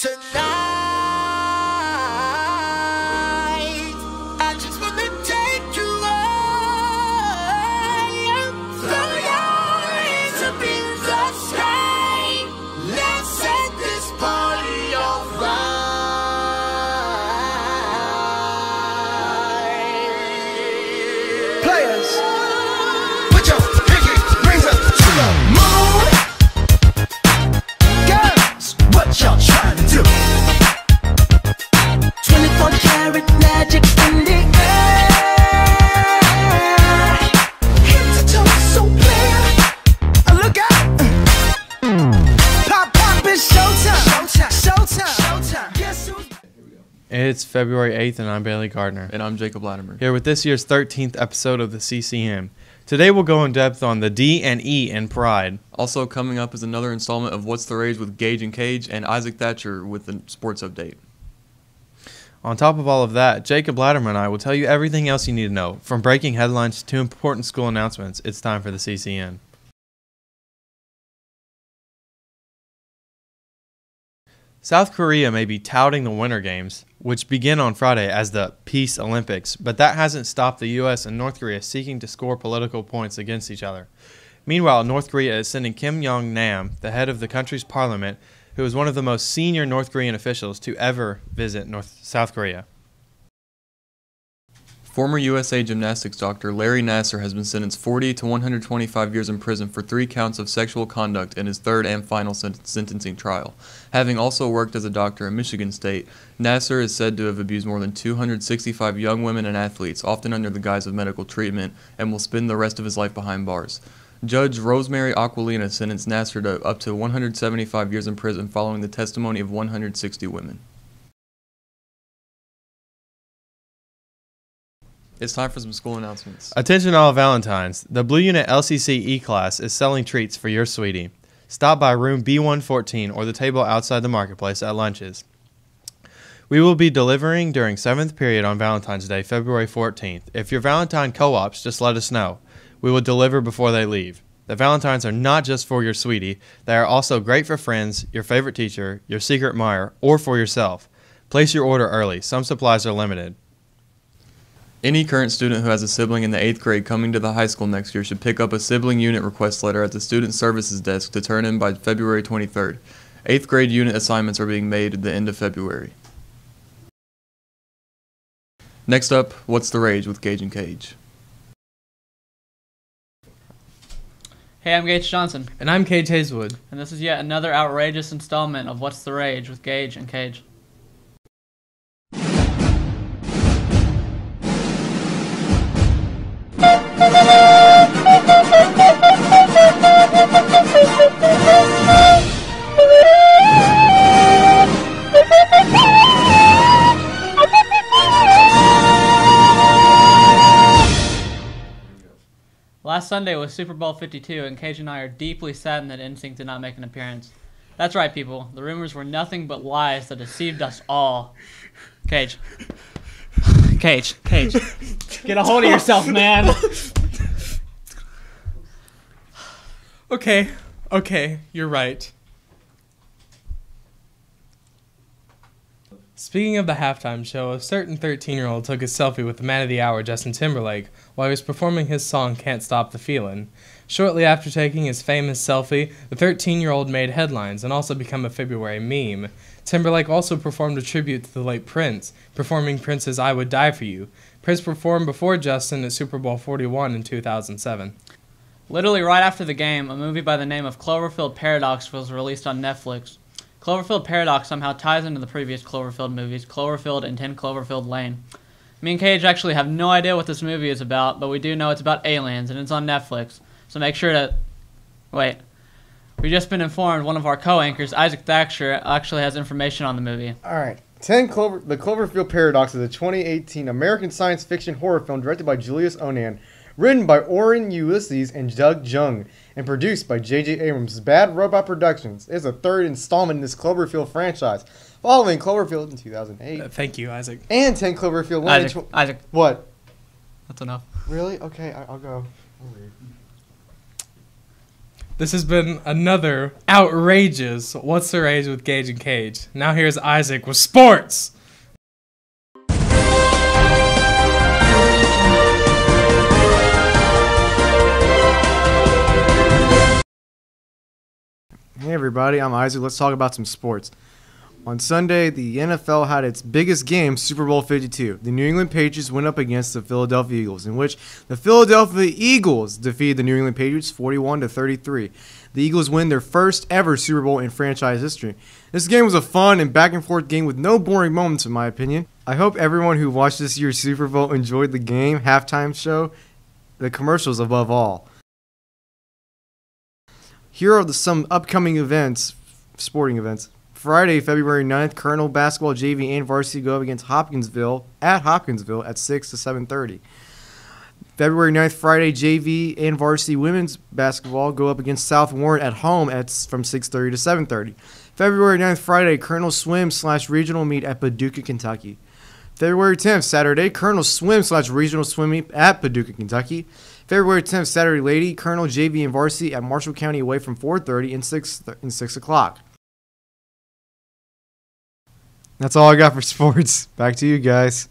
Tonight, I just wanna take you high. Throw your hands up in the sky. Let's set this party on fire. Players, put your pinky rings up to the moon. Girls, what y'all trying to do? 24 karat magic in the air. Head to toe, so clear. Look out! Pop, pop, it's showtime. Showtime, showtime, showtime. Guess who's... It's February 8th, and I'm Bailey Gardner. And I'm Jacob Latimer. Here with this year's 13th episode of the CCN. Today we'll go in depth on the D and E in Pride. Also coming up is another installment of What's the Rage with Gage and Cage, and Isaac Thatcher with the sports update. On top of all of that, Jacob Latimer and I will tell you everything else you need to know. From breaking headlines to important school announcements, it's time for the CCN. South Korea may be touting the Winter Games, which begin on Friday, as the Peace Olympics, but that hasn't stopped the U.S. and North Korea seeking to score political points against each other. Meanwhile, North Korea is sending Kim Jong-nam, the head of the country's parliament, who is one of the most senior North Korean officials to ever visit South Korea. Former USA gymnastics doctor Larry Nassar has been sentenced 40 to 125 years in prison for 3 counts of sexual conduct in his third and final sentencing trial. Having also worked as a doctor in Michigan State, Nassar is said to have abused more than 265 young women and athletes, often under the guise of medical treatment, and will spend the rest of his life behind bars. Judge Rosemary Aquilina sentenced Nassar to up to 175 years in prison following the testimony of 160 women. It's time for some school announcements. Attention all Valentines. The Blue Unit LCC E-Class is selling treats for your sweetie. Stop by room B114 or the table outside the marketplace at lunches. We will be delivering during 7th period on Valentine's Day, February 14th. If your Valentine co-ops, just let us know. We will deliver before they leave. The Valentines are not just for your sweetie. They are also great for friends, your favorite teacher, your secret admirer, or for yourself. Place your order early. Some supplies are limited. Any current student who has a sibling in the 8th grade coming to the high school next year should pick up a sibling unit request letter at the Student Services Desk to turn in by February 23rd. 8th grade unit assignments are being made at the end of February. Next up, What's the Rage with Gage and Cage. Hey, I'm Gage Johnson, And I'm Cage Hazelwood. and this is yet another outrageous installment of What's the Rage with Gage and Cage. Last Sunday was Super Bowl 52, and Cage and I are deeply saddened that NSYNC did not make an appearance. That's right, people. The rumors were nothing but lies that deceived us all. Cage. Cage. Get a hold of yourself, man. Okay, you're right. Speaking of the halftime show, a certain 13-year-old took a selfie with the man of the hour, Justin Timberlake, while he was performing his song Can't Stop the Feelin'. Shortly after taking his famous selfie, the 13-year-old made headlines and also became a February meme. Timberlake also performed a tribute to the late Prince, performing Prince's I Would Die For You. Prince performed before Justin at Super Bowl 41 in 2007. Literally right after the game, a movie by the name of Cloverfield Paradox was released on Netflix. Cloverfield Paradox somehow ties into the previous Cloverfield movies, Cloverfield and 10 Cloverfield Lane. Me and Cage actually have no idea what this movie is about, but we do know it's about aliens, and it's on Netflix. So make sure to... Wait. We've just been informed one of our co-anchors, Isaac Thatcher, actually has information on the movie. Alright. The Cloverfield Paradox is a 2018 American science fiction horror film directed by Julius Onan, written by Oren Ulysses and Doug Jung, and produced by J.J. Abrams' Bad Robot Productions. It is the third installment in this Cloverfield franchise, following Cloverfield in 2008. Thank you, Isaac. And 10 Cloverfield Lane. Isaac. What? That's enough. Really? Okay, I'll go. This has been another outrageous What's the Rage with Gage and Cage. Now here's Isaac with sports. Hey everybody, I'm Isaac. Let's talk about some sports. On Sunday, the NFL had its biggest game, Super Bowl 52. The New England Patriots went up against the Philadelphia Eagles, in which the Philadelphia Eagles defeated the New England Patriots 41-33. The Eagles win their first ever Super Bowl in franchise history. This game was a fun and back and forth game with no boring moments, in my opinion. I hope everyone who watched this year's Super Bowl enjoyed the game, halftime show, the commercials above all. Here are some upcoming events, sporting events. Friday, February 9th, Colonel basketball JV and varsity go up against Hopkinsville at 6 to 7:30. February 9th, Friday, JV and varsity women's basketball go up against South Warren at home from 6:30 to 7:30. February 9th, Friday, Colonel swim/regional meet at Paducah, Kentucky. February 10th, Saturday, Colonel swim/regional swim meet at Paducah, Kentucky. February 10th, Saturday, Lady Colonel JV and varsity at Marshall County away from 4:30 and 6 o'clock. That's all I got for sports. Back to you guys.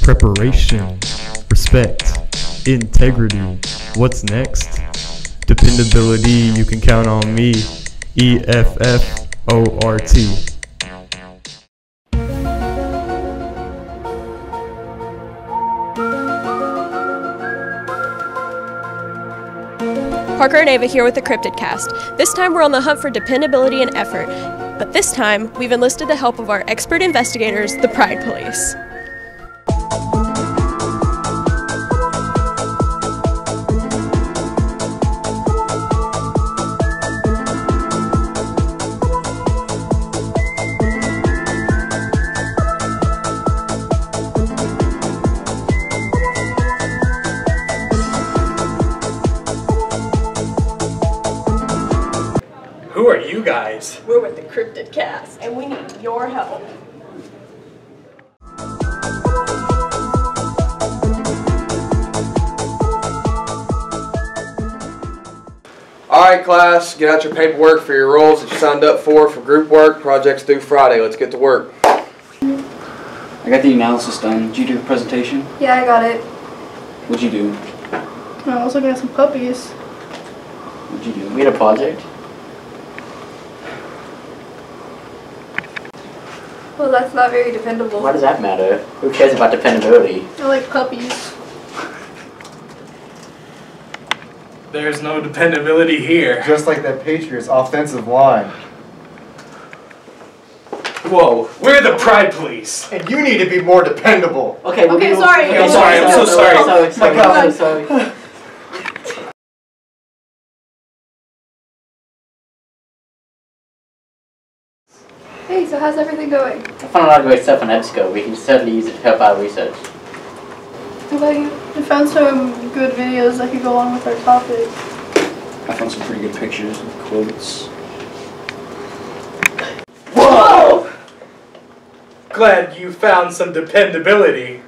Preparation, respect, integrity. What's next? Dependability, you can count on me. EFFORT. Parker and Ava here with the Cryptid Cast. This time we're on the hunt for dependability and effort, but this time we've enlisted the help of our expert investigators, the Pride Police. Who are you guys? We're with the Cryptid Cast, and we need your help. Alright class, get out your paperwork for your roles that you signed up for group work. Projects due Friday. Let's get to work. I got the analysis done. Did you do the presentation? Yeah, I got it. What'd you do? I was looking at some puppies. What'd you do? We had a project. Well, that's not very dependable. Why does that matter? Who cares about dependability? I like puppies. There's no dependability here. Just like that Patriots offensive line. Whoa, we're the Pride Police. And you need to be more dependable. Okay, Okay, sorry. I'm sorry, I'm so sorry. My God, I'm so sorry. Hey, so how's everything going? I found a lot of great stuff on EBSCO. We can certainly use it to help our research. How about you? I found some good videos that could go along with our topic. I found some pretty good pictures and quotes. Whoa! Glad you found some dependability.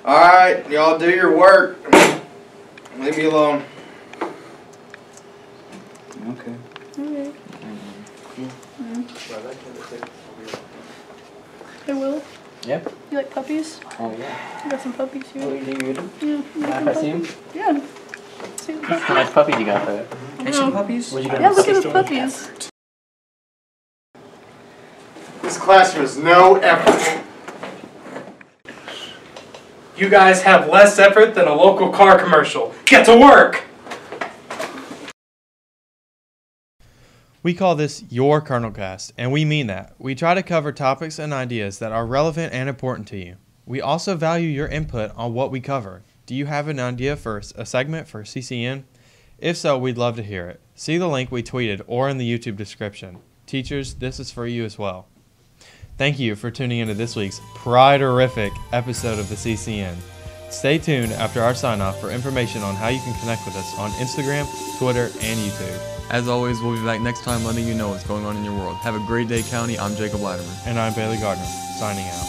Alright, y'all do your work. Leave me alone. Okay. Okay. Hey, Will. Yep. You like puppies? Oh yeah. I got some puppies here. Oh, you do? Yeah. You like If I some see him? puppies? Yeah. See the How puppies? much puppies you got there? No. Puppies? What'd you get? Yeah, look at the puppies. This classroom is no effort. You guys have less effort than a local car commercial. Get to work! We call this your Colonelcast, and we mean that. We try to cover topics and ideas that are relevant and important to you. We also value your input on what we cover. Do you have an idea for a segment for CCN? If so, we'd love to hear it. See the link we tweeted or in the YouTube description. Teachers, this is for you as well. Thank you for tuning into this week's Pride-orific episode of the CCN. Stay tuned after our sign-off for information on how you can connect with us on Instagram, Twitter, and YouTube. As always, we'll be back next time letting you know what's going on in your world. Have a great day, County. I'm Jacob Latimer. And I'm Bailey Gardner, signing out.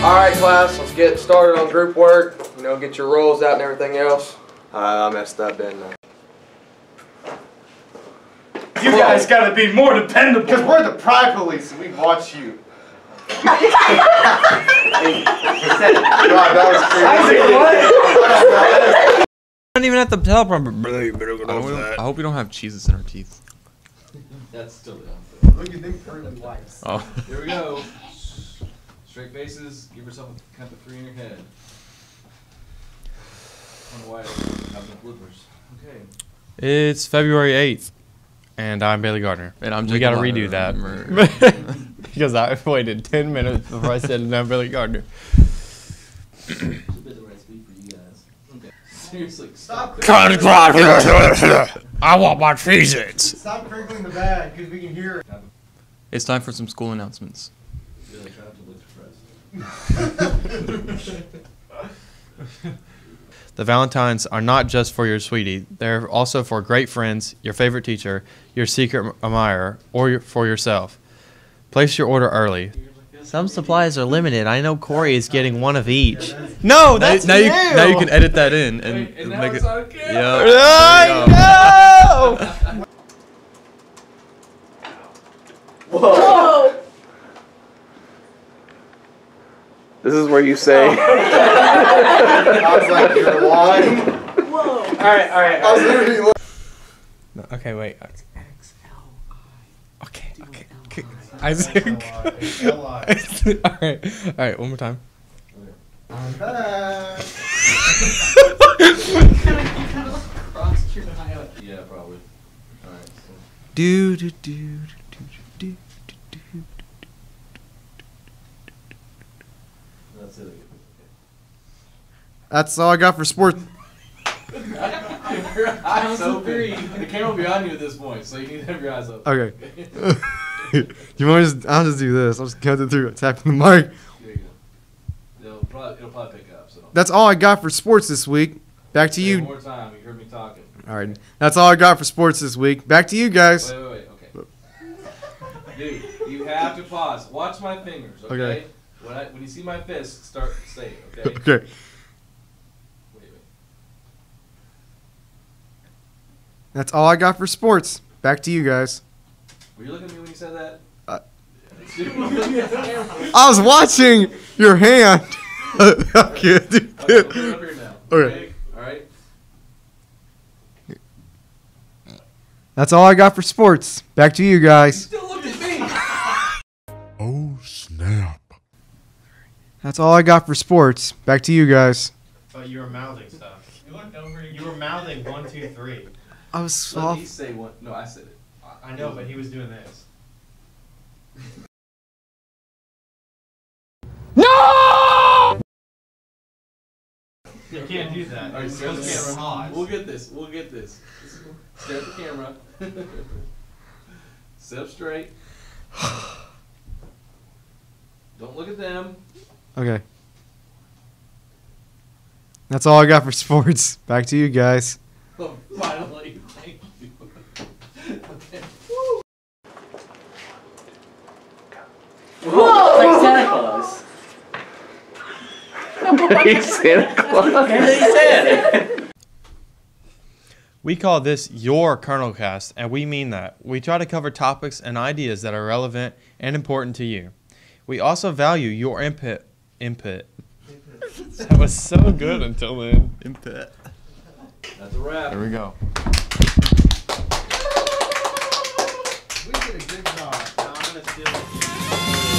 Alright class, let's get started on group work. You know, get your roles out and everything else. I messed up, didn't I? You guys gotta be more dependable. Because we're the Pride Police and we watch you. God, that was crazy. I don't even have to tell them. I hope we don't have cheeses in our teeth. That's still the Look at them pearly whites. Oh. Here we go. Straight faces. Give yourself a count of 3 in your head. I don't know why I have no bloopers. Okay. It's February 8th, and I'm Bailey Gardner. And I'm We Jacob gotta Lyon. redo that. Because I waited 10 minutes before I said, and I'm Bailey Gardner. Seriously, stop. I want my cheeses. Stop crinkling the bag because we can hear it. It's time for some school announcements. The Valentines are not just for your sweetie. They're also for great friends, your favorite teacher, your secret admirer, or for yourself. Place your order early. Some supplies are limited. I know Corey is getting one of each. No, that's now you can edit that in and make it. Okay. Yeah. No! Whoa! This is where you say. I was like, you're lying. Whoa! Alright. I was literally like, No, okay, wait. Okay. Isaac. Alright, one more time. I'm back. Yeah, probably. Alright. Do do do do. That's it. That's all I got for sports. Your eyes open. The camera will be on you at this point, so you need to have your eyes open. Okay. You want to just? I'll just do this. I'll just count it through. Tapping the mic. There you go. It'll probably pick up. So That's all I got for sports this week. Back to one you. more time. You heard me talking. All right. That's all I got for sports this week. Back to you guys. Wait. Okay. Dude, you have to pause. Watch my fingers. Okay. Okay. When you see my fist, say it. Okay. Okay. Wait. That's all I got for sports. Back to you guys. Were you looking at me when you said that? I was watching your hand. Okay. Okay, we'll put it up here now. Okay. All right. That's all I got for sports. Back to you guys. Still look at me. Oh, snap. That's all I got for sports. Back to you guys. But you were mouthing stuff. You were mouthing 1, 2, 3. I was Let soft. me say one. No, I said it. I know, but he was doing this. No! You can't do that. All right, stare at the camera. We'll get this. Stare at the camera. Sit up straight. Don't look at them. Okay. That's all I got for sports. Back to you guys. Oh, finally. Thank you. Okay. Whoa! Like Santa Claus. He's Santa Claus. He said. We call this your Colonel Cast, and we mean that. We try to cover topics and ideas that are relevant and important to you. We also value your input. That was so good until then. Input. That's a wrap. There we go. We did a good job. Now I'm gonna steal it.